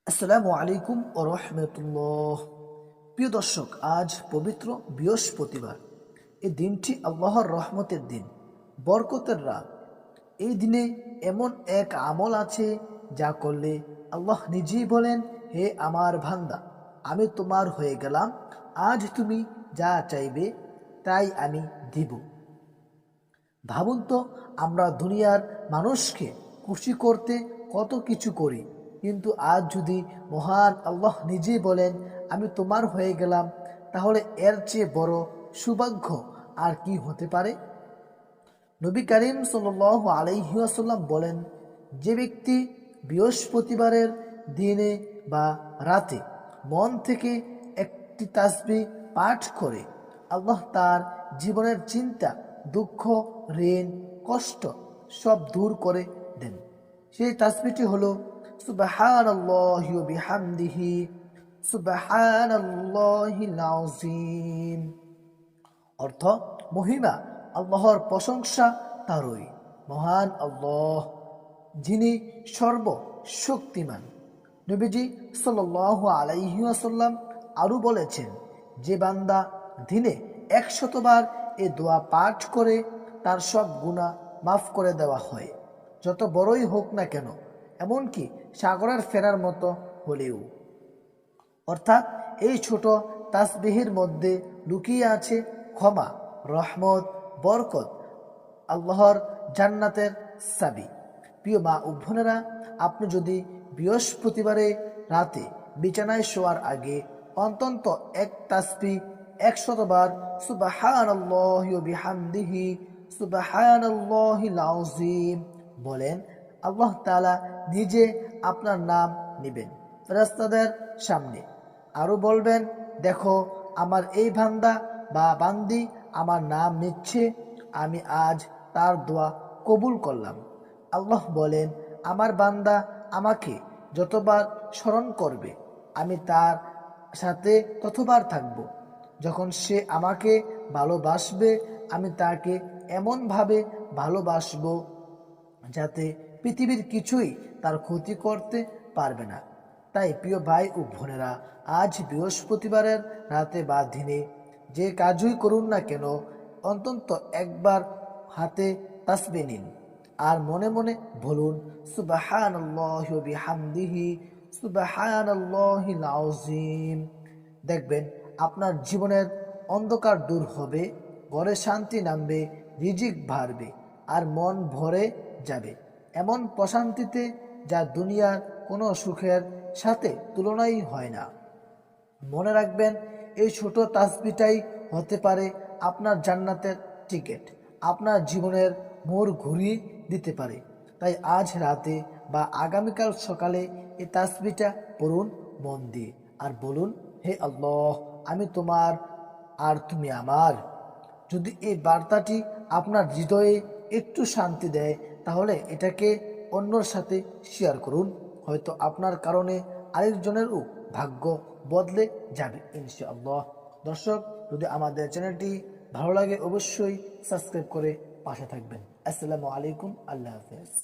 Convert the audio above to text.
আসসালামু আলাইকুম ও রহমতুল্লাহ। প্রিয় দর্শক, আজ পবিত্র বৃহস্পতিবার। এই দিনটি আল্লাহর রহমতের দিন, বরকতের রাত। এই দিনে এমন এক আমল আছে যা করলে আল্লাহ নিজেই বলেন, হে আমার বান্দা, আমি তোমার হয়ে গেলাম। আজ তুমি যা চাইবে তাই আমি দিব। ভাবুন তো, আমরা দুনিয়ার মানুষকে খুশি করতে কত কিছু করি, কিন্তু আজ যদি মহান আল্লাহ নিজেই বলেন আমি তোমার হয়ে গেলাম, তাহলে এর চেয়ে বড় সৌভাগ্য আর কি হতে পারে? নবী করিম সাল্লাল্লাহু আলাইহি ওয়াসাল্লাম বলেন, যে ব্যক্তি বৃহস্পতিবারের দিনে বা রাতে মন থেকে একটি তাসবিহ পাঠ করে, আল্লাহ তার জীবনের চিন্তা, দুঃখ, ঋণ, কষ্ট সব দূর করে দেন। সেই তাসবিহটি হলো সুবহানাল্লাহি ওয়া বিহামদিহি সুবহানাল্লাহিল আযীম। অর্থ, মহিমা আল্লাহর, প্রশংসা তারই, মহান আল্লাহ যিনি সর্বশক্তিমান। নবীজি সাল্লাল্লাহু আলাইহি ওয়াসাল্লাম আরও বলেছেন, যে বান্দা দিনে 100 বার এ দোয়া পাঠ করে, তার সব গুনাহ মাফ করে দেওয়া হয়, যত বড়ই হোক না কেন, এমনকি সাগরের ফেনার মতো হলেও। অর্থাৎ এই ছোট তাসবিহের মধ্যে লুকিয়ে আছে ক্ষমা, রহমত, বরকত, আল্লাহর জান্নাতের চাবি। প্রিয় মা ও বোনেরা, আপনি যদি বৃহস্পতিবারে রাতে বিছানায় শোয়ার আগে অন্তত এক তাসবিহ 100 বার সুবহানাল্লাহি ওয়া বিহামদিহি সুবহানাল্লাহিল আযীম বলেন, আল্লাহ তাআলা নিজে আপনার নাম নেবেন ফেরেশতাদের সামনে, আরও বলবেন, দেখো আমার এই বান্দা বা বান্দি আমার নাম নিচ্ছে, আমি আজ তার দোয়া কবুল করলাম। আল্লাহ বলেন, আমার বান্দা আমাকে যতবার স্মরণ করবে, আমি তার সাথে ততবার থাকব। যখন সে আমাকে ভালোবাসবে, আমি তাকে এমনভাবে ভালোবাসব যাতে পৃথিবীর কিছুই তার ক্ষতি করতে পারবে না। তাই প্রিয় ভাই ও বোনেরা, আজ বৃহস্পতিবারের রাতে বা দিনে যে কাজই করুন না কেন, অন্তত একবার হাতে তাসবিহ নিন আর মনে মনে বলুন, সুবহানাল্লাহি ওয়া বিহামদিহি সুবহানাল্লাহিল আযীম। দেখবেন আপনার জীবনের অন্ধকার দূর হবে, ঘরে শান্তি নামবে, রিজিক বাড়বে আর মন ভরে যাবে এমন প্রশান্তিতে, যা দুনিয়ার কোনো সুখের সাথে তুলনাই হয় না। মনে রাখবেন, এই ছোট তাসবিহটাই হতে পারে আপনার জান্নাতের টিকিট, আপনার জীবনের মোড় ঘুরিয়ে দিতে পারে। তাই আজ রাতে বা আগামীকাল সকালে এই তাসবিহটা পড়ুন মন দিয়ে, আর বলুন, হে আল্লাহ, আমি তোমার আর তুমি আমার। যদি এই বার্তাটি আপনার হৃদয়ে একটু শান্তি দেয়, তাহলে এটাকে অন্যর সাথে শেয়ার করুন। হয়তো আপনার কারণে আরেকজনেরও ভাগ্য বদলে যাবে ইনশাআল্লাহ। দর্শক, যদি আমাদের চ্যানেলটি ভালো লাগে, অবশ্যই সাবস্ক্রাইব করে পাশে থাকবেন। আসসালামু আলাইকুম, আল্লাহ হাফেজ।